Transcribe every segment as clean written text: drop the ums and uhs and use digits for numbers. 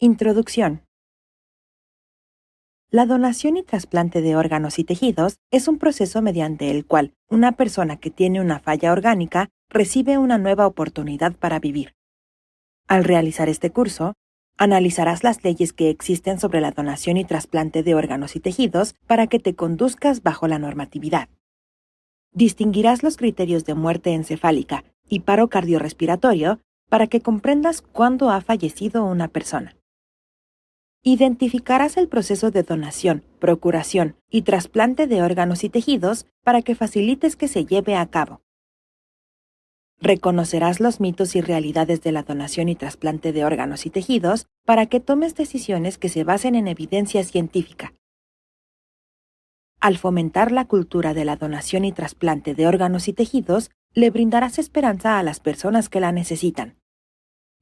Introducción. La donación y trasplante de órganos y tejidos es un proceso mediante el cual una persona que tiene una falla orgánica recibe una nueva oportunidad para vivir. Al realizar este curso, analizarás las leyes que existen sobre la donación y trasplante de órganos y tejidos para que te conduzcas bajo la normatividad. Distinguirás los criterios de muerte encefálica y paro cardiorrespiratorio para que comprendas cuándo ha fallecido una persona. Identificarás el proceso de donación, procuración y trasplante de órganos y tejidos para que facilites que se lleve a cabo. Reconocerás los mitos y realidades de la donación y trasplante de órganos y tejidos para que tomes decisiones que se basen en evidencia científica. Al fomentar la cultura de la donación y trasplante de órganos y tejidos, le brindarás esperanza a las personas que la necesitan.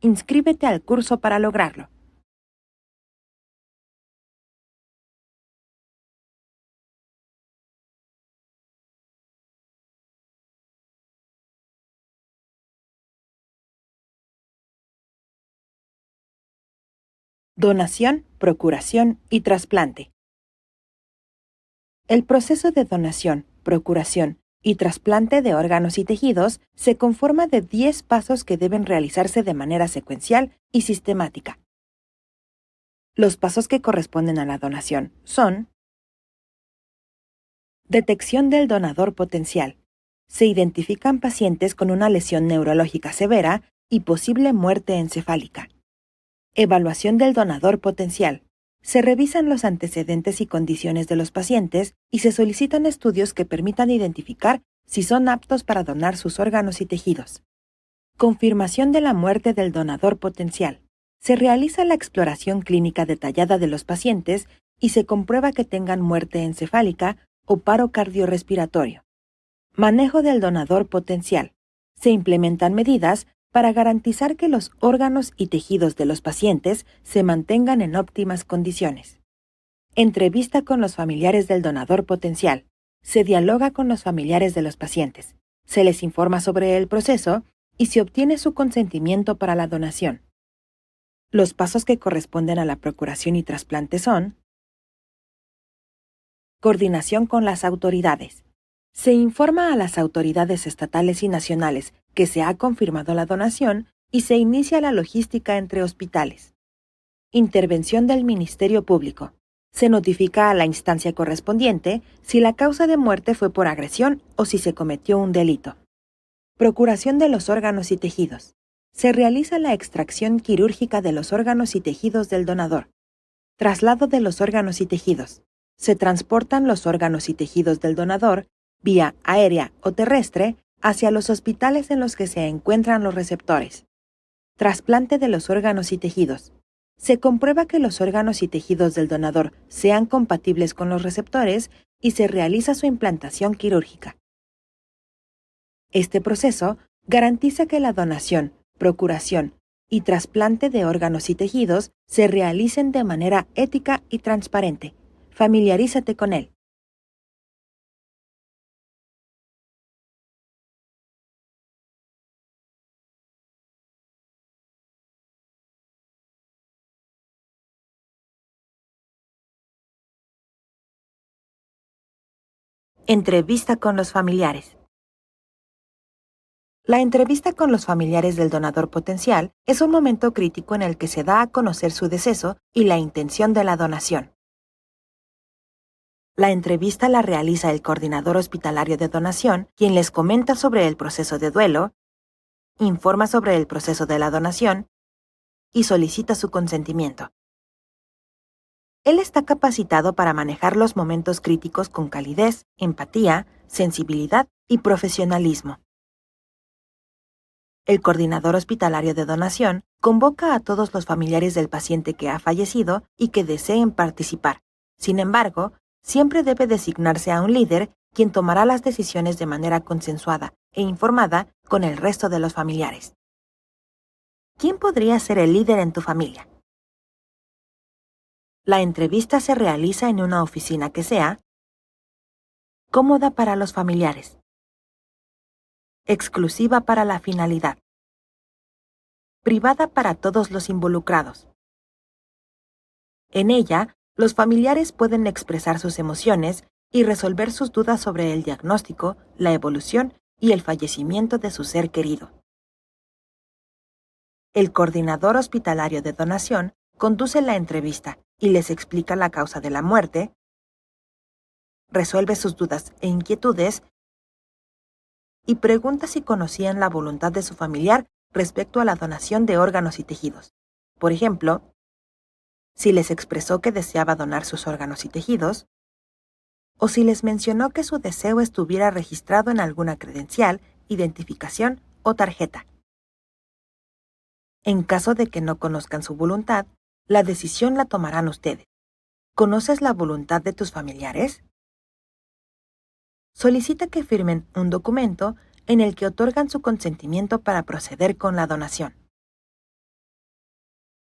Inscríbete al curso para lograrlo. Donación, procuración y trasplante. El proceso de donación, procuración y trasplante de órganos y tejidos se conforma de 10 pasos que deben realizarse de manera secuencial y sistemática. Los pasos que corresponden a la donación son: detección del donador potencial. Se identifican pacientes con una lesión neurológica severa y posible muerte encefálica. Evaluación del donador potencial. Se revisan los antecedentes y condiciones de los pacientes y se solicitan estudios que permitan identificar si son aptos para donar sus órganos y tejidos. Confirmación de la muerte del donador potencial. Se realiza la exploración clínica detallada de los pacientes y se comprueba que tengan muerte encefálica o paro cardiorrespiratorio. Manejo del donador potencial. Se implementan medidas para garantizar que los órganos y tejidos de los pacientes se mantengan en óptimas condiciones. Entrevista con los familiares del donador potencial. Se dialoga con los familiares de los pacientes. Se les informa sobre el proceso y se obtiene su consentimiento para la donación. Los pasos que corresponden a la procuración y trasplante son: coordinación con las autoridades. Se informa a las autoridades estatales y nacionales que se ha confirmado la donación y se inicia la logística entre hospitales. Intervención del Ministerio Público. Se notifica a la instancia correspondiente si la causa de muerte fue por agresión o si se cometió un delito. Procuración de los órganos y tejidos. Se realiza la extracción quirúrgica de los órganos y tejidos del donador. Traslado de los órganos y tejidos. Se transportan los órganos y tejidos del donador vía aérea o terrestre hacia los hospitales en los que se encuentran los receptores. Trasplante de los órganos y tejidos. Se comprueba que los órganos y tejidos del donador sean compatibles con los receptores y se realiza su implantación quirúrgica. Este proceso garantiza que la donación, procuración y trasplante de órganos y tejidos se realicen de manera ética y transparente. Familiarízate con él. Entrevista con los familiares. La entrevista con los familiares del donador potencial es un momento crítico en el que se da a conocer su deceso y la intención de la donación. La entrevista la realiza el coordinador hospitalario de donación, quien les comenta sobre el proceso de duelo, informa sobre el proceso de la donación y solicita su consentimiento. Él está capacitado para manejar los momentos críticos con calidez, empatía, sensibilidad y profesionalismo. El coordinador hospitalario de donación convoca a todos los familiares del paciente que ha fallecido y que deseen participar. Sin embargo, siempre debe designarse a un líder quien tomará las decisiones de manera consensuada e informada con el resto de los familiares. ¿Quién podría ser el líder en tu familia? La entrevista se realiza en una oficina que sea cómoda para los familiares, exclusiva para la finalidad, privada para todos los involucrados. En ella, los familiares pueden expresar sus emociones y resolver sus dudas sobre el diagnóstico, la evolución y el fallecimiento de su ser querido. El coordinador hospitalario de donación conduce la entrevista y les explica la causa de la muerte, resuelve sus dudas e inquietudes y pregunta si conocían la voluntad de su familiar respecto a la donación de órganos y tejidos. Por ejemplo, si les expresó que deseaba donar sus órganos y tejidos, o si les mencionó que su deseo estuviera registrado en alguna credencial, identificación o tarjeta. En caso de que no conozcan su voluntad, la decisión la tomarán ustedes. ¿Conoces la voluntad de tus familiares? Solicita que firmen un documento en el que otorgan su consentimiento para proceder con la donación.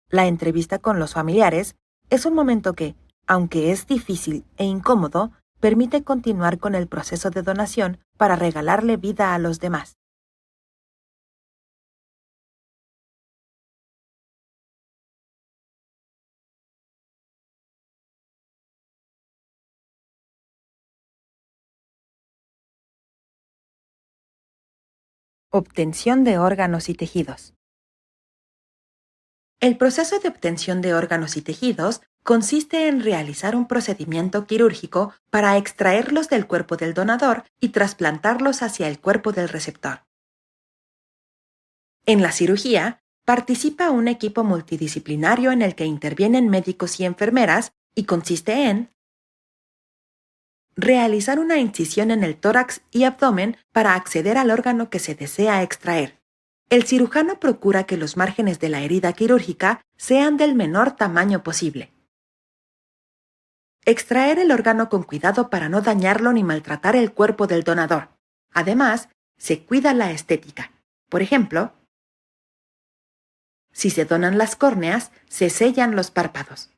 La entrevista con los familiares es un momento que, aunque es difícil e incómodo, permite continuar con el proceso de donación para regalarle vida a los demás. Obtención de órganos y tejidos. El proceso de obtención de órganos y tejidos consiste en realizar un procedimiento quirúrgico para extraerlos del cuerpo del donador y trasplantarlos hacia el cuerpo del receptor. En la cirugía, participa un equipo multidisciplinario en el que intervienen médicos y enfermeras y consiste en realizar una incisión en el tórax y abdomen para acceder al órgano que se desea extraer. El cirujano procura que los márgenes de la herida quirúrgica sean del menor tamaño posible. Extraer el órgano con cuidado para no dañarlo ni maltratar el cuerpo del donador. Además, se cuida la estética. Por ejemplo, si se donan las córneas, se sellan los párpados.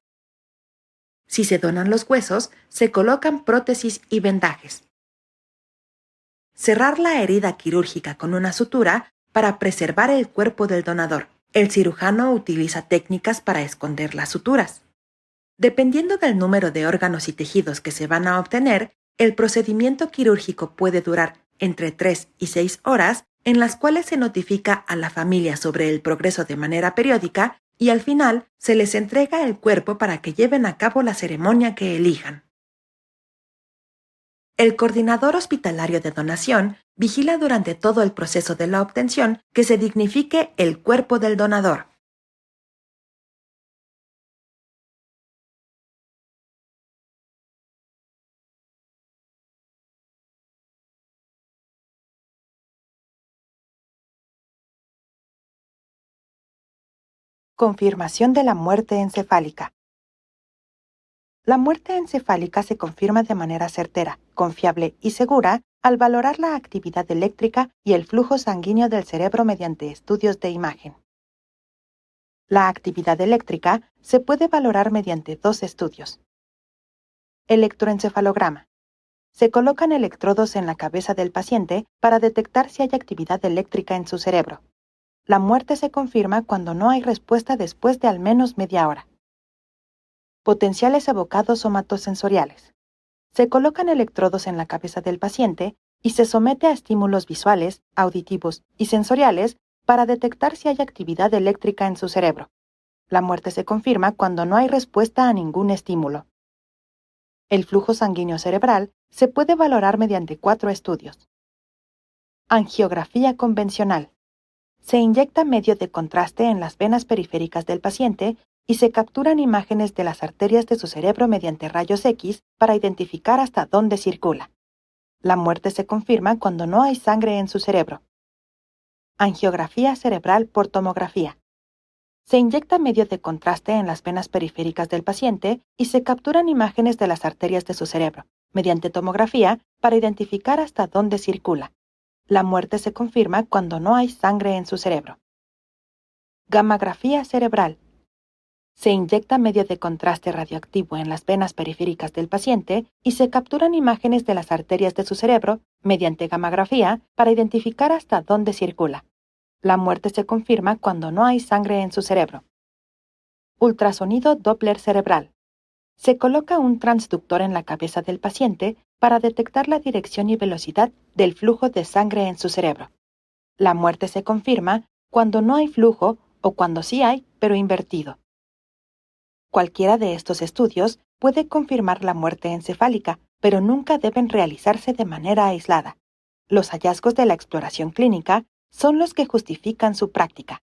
Si se donan los huesos, se colocan prótesis y vendajes. Cerrar la herida quirúrgica con una sutura para preservar el cuerpo del donador. El cirujano utiliza técnicas para esconder las suturas. Dependiendo del número de órganos y tejidos que se van a obtener, el procedimiento quirúrgico puede durar entre 3 y 6 horas, en las cuales se notifica a la familia sobre el progreso de manera periódica y al final se les entrega el cuerpo para que lleven a cabo la ceremonia que elijan. El coordinador hospitalario de donación vigila durante todo el proceso de la obtención que se dignifique el cuerpo del donador. Confirmación de la muerte encefálica. La muerte encefálica se confirma de manera certera, confiable y segura al valorar la actividad eléctrica y el flujo sanguíneo del cerebro mediante estudios de imagen. La actividad eléctrica se puede valorar mediante dos estudios. Electroencefalograma. Se colocan electrodos en la cabeza del paciente para detectar si hay actividad eléctrica en su cerebro. La muerte se confirma cuando no hay respuesta después de al menos media hora. Potenciales evocados somatosensoriales. Se colocan electrodos en la cabeza del paciente y se somete a estímulos visuales, auditivos y sensoriales para detectar si hay actividad eléctrica en su cerebro. La muerte se confirma cuando no hay respuesta a ningún estímulo. El flujo sanguíneo cerebral se puede valorar mediante 4 estudios. Angiografía convencional. Se inyecta medio de contraste en las venas periféricas del paciente y se capturan imágenes de las arterias de su cerebro mediante rayos X para identificar hasta dónde circula. La muerte se confirma cuando no hay sangre en su cerebro. Angiografía cerebral por tomografía. Se inyecta medio de contraste en las venas periféricas del paciente y se capturan imágenes de las arterias de su cerebro, mediante tomografía, para identificar hasta dónde circula. La muerte se confirma cuando no hay sangre en su cerebro. Gammagrafía cerebral. Se inyecta medio de contraste radioactivo en las venas periféricas del paciente y se capturan imágenes de las arterias de su cerebro, mediante gammagrafía, para identificar hasta dónde circula. La muerte se confirma cuando no hay sangre en su cerebro. Ultrasonido Doppler cerebral. Se coloca un transductor en la cabeza del paciente para detectar la dirección y velocidad del flujo de sangre en su cerebro. La muerte se confirma cuando no hay flujo o cuando sí hay, pero invertido. Cualquiera de estos estudios puede confirmar la muerte encefálica, pero nunca deben realizarse de manera aislada. Los hallazgos de la exploración clínica son los que justifican su práctica.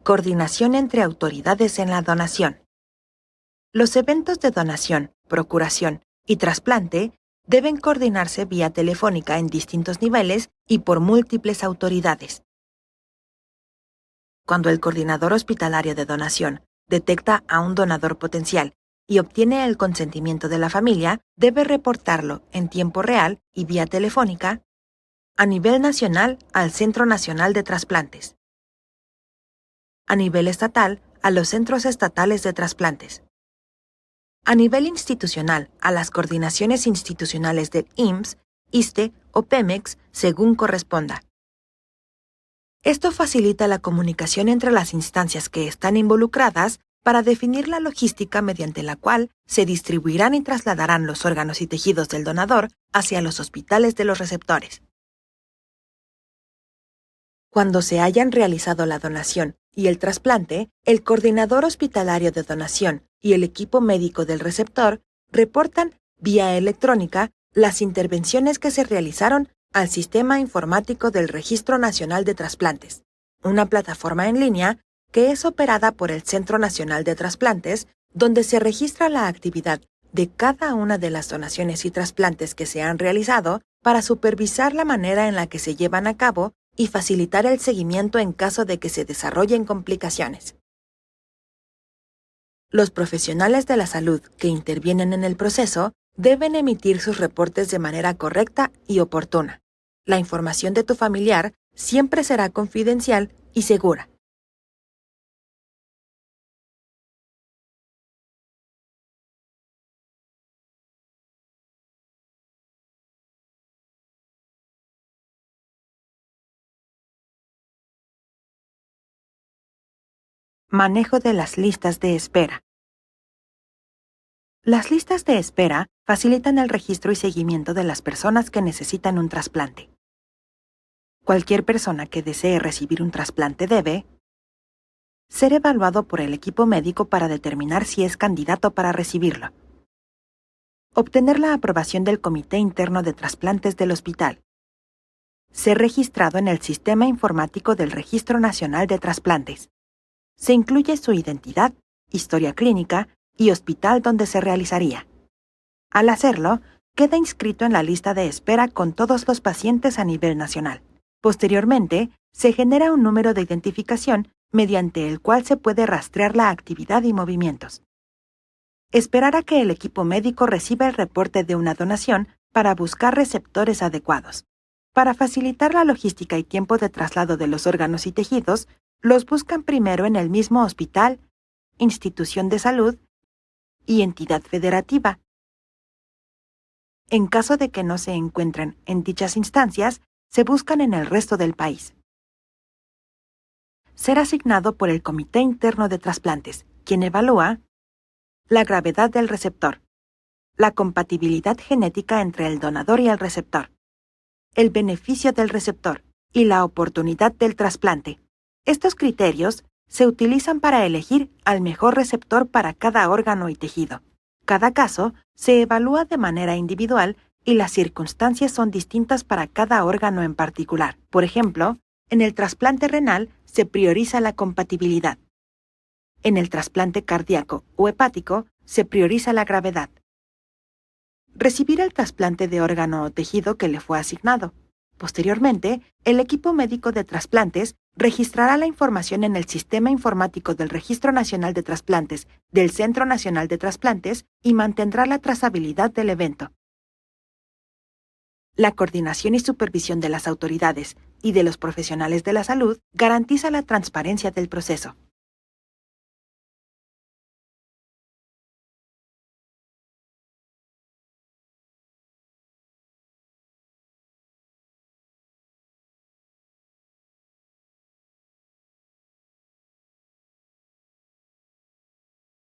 Coordinación entre autoridades en la donación. Los eventos de donación, procuración y trasplante deben coordinarse vía telefónica en distintos niveles y por múltiples autoridades. Cuando el coordinador hospitalario de donación detecta a un donador potencial y obtiene el consentimiento de la familia, debe reportarlo en tiempo real y vía telefónica a nivel nacional al Centro Nacional de Trasplantes, a nivel estatal a los centros estatales de trasplantes, a nivel institucional a las coordinaciones institucionales del IMSS, ISSSTE o PEMEX según corresponda. Esto facilita la comunicación entre las instancias que están involucradas para definir la logística mediante la cual se distribuirán y trasladarán los órganos y tejidos del donador hacia los hospitales de los receptores. Cuando se hayan realizado la donación y el trasplante, el coordinador hospitalario de donación y el equipo médico del receptor reportan vía electrónica las intervenciones que se realizaron al Sistema Informático del Registro Nacional de Trasplantes, una plataforma en línea que es operada por el Centro Nacional de Trasplantes, donde se registra la actividad de cada una de las donaciones y trasplantes que se han realizado para supervisar la manera en la que se llevan a cabo y facilitar el seguimiento en caso de que se desarrollen complicaciones. Los profesionales de la salud que intervienen en el proceso deben emitir sus reportes de manera correcta y oportuna. La información de tu familiar siempre será confidencial y segura. Manejo de las listas de espera. Las listas de espera facilitan el registro y seguimiento de las personas que necesitan un trasplante. Cualquier persona que desee recibir un trasplante debe ser evaluado por el equipo médico para determinar si es candidato para recibirlo. Obtener la aprobación del Comité Interno de Trasplantes del hospital. Ser registrado en el Sistema Informático del Registro Nacional de Trasplantes. Se incluye su identidad, historia clínica y hospital donde se realizaría. Al hacerlo, queda inscrito en la lista de espera con todos los pacientes a nivel nacional. Posteriormente, se genera un número de identificación mediante el cual se puede rastrear la actividad y movimientos. Esperar a que el equipo médico reciba el reporte de una donación para buscar receptores adecuados. Para facilitar la logística y tiempo de traslado de los órganos y tejidos, los buscan primero en el mismo hospital, institución de salud y entidad federativa. En caso de que no se encuentren en dichas instancias, se buscan en el resto del país. Ser asignado por el Comité Interno de Trasplantes, quien evalúa la gravedad del receptor, la compatibilidad genética entre el donador y el receptor, el beneficio del receptor y la oportunidad del trasplante. Estos criterios se utilizan para elegir al mejor receptor para cada órgano y tejido. Cada caso se evalúa de manera individual y las circunstancias son distintas para cada órgano en particular. Por ejemplo, en el trasplante renal se prioriza la compatibilidad. En el trasplante cardíaco o hepático se prioriza la gravedad. Recibir el trasplante de órgano o tejido que le fue asignado. Posteriormente, el equipo médico de trasplantes registrará la información en el Sistema Informático del Registro Nacional de Trasplantes del Centro Nacional de Trasplantes y mantendrá la trazabilidad del evento. La coordinación y supervisión de las autoridades y de los profesionales de la salud garantiza la transparencia del proceso.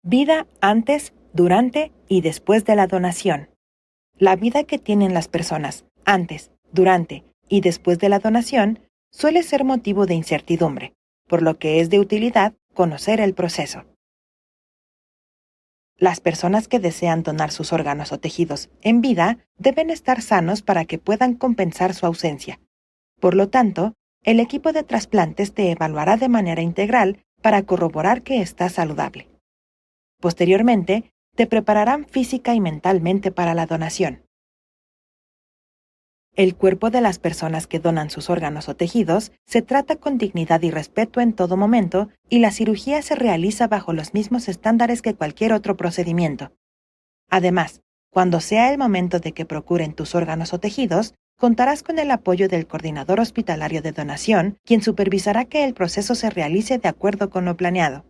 Vida antes, durante y después de la donación. La vida que tienen las personas antes, durante y después de la donación suele ser motivo de incertidumbre, por lo que es de utilidad conocer el proceso. Las personas que desean donar sus órganos o tejidos en vida deben estar sanos para que puedan compensar su ausencia. Por lo tanto, el equipo de trasplantes te evaluará de manera integral para corroborar que estás saludable. Posteriormente, te prepararán física y mentalmente para la donación. El cuerpo de las personas que donan sus órganos o tejidos se trata con dignidad y respeto en todo momento y la cirugía se realiza bajo los mismos estándares que cualquier otro procedimiento. Además, cuando sea el momento de que procuren tus órganos o tejidos, contarás con el apoyo del coordinador hospitalario de donación, quien supervisará que el proceso se realice de acuerdo con lo planeado.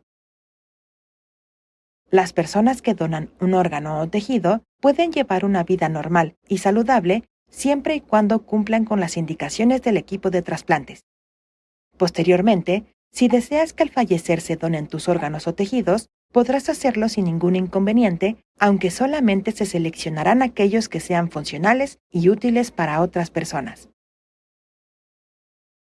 Las personas que donan un órgano o tejido pueden llevar una vida normal y saludable siempre y cuando cumplan con las indicaciones del equipo de trasplantes. Posteriormente, si deseas que al fallecer se donen tus órganos o tejidos, podrás hacerlo sin ningún inconveniente, aunque solamente se seleccionarán aquellos que sean funcionales y útiles para otras personas.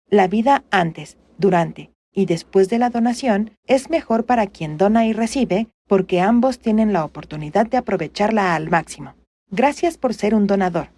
La vida antes, durante y después de la donación es mejor para quien dona y recibe porque ambos tienen la oportunidad de aprovecharla al máximo. Gracias por ser un donador.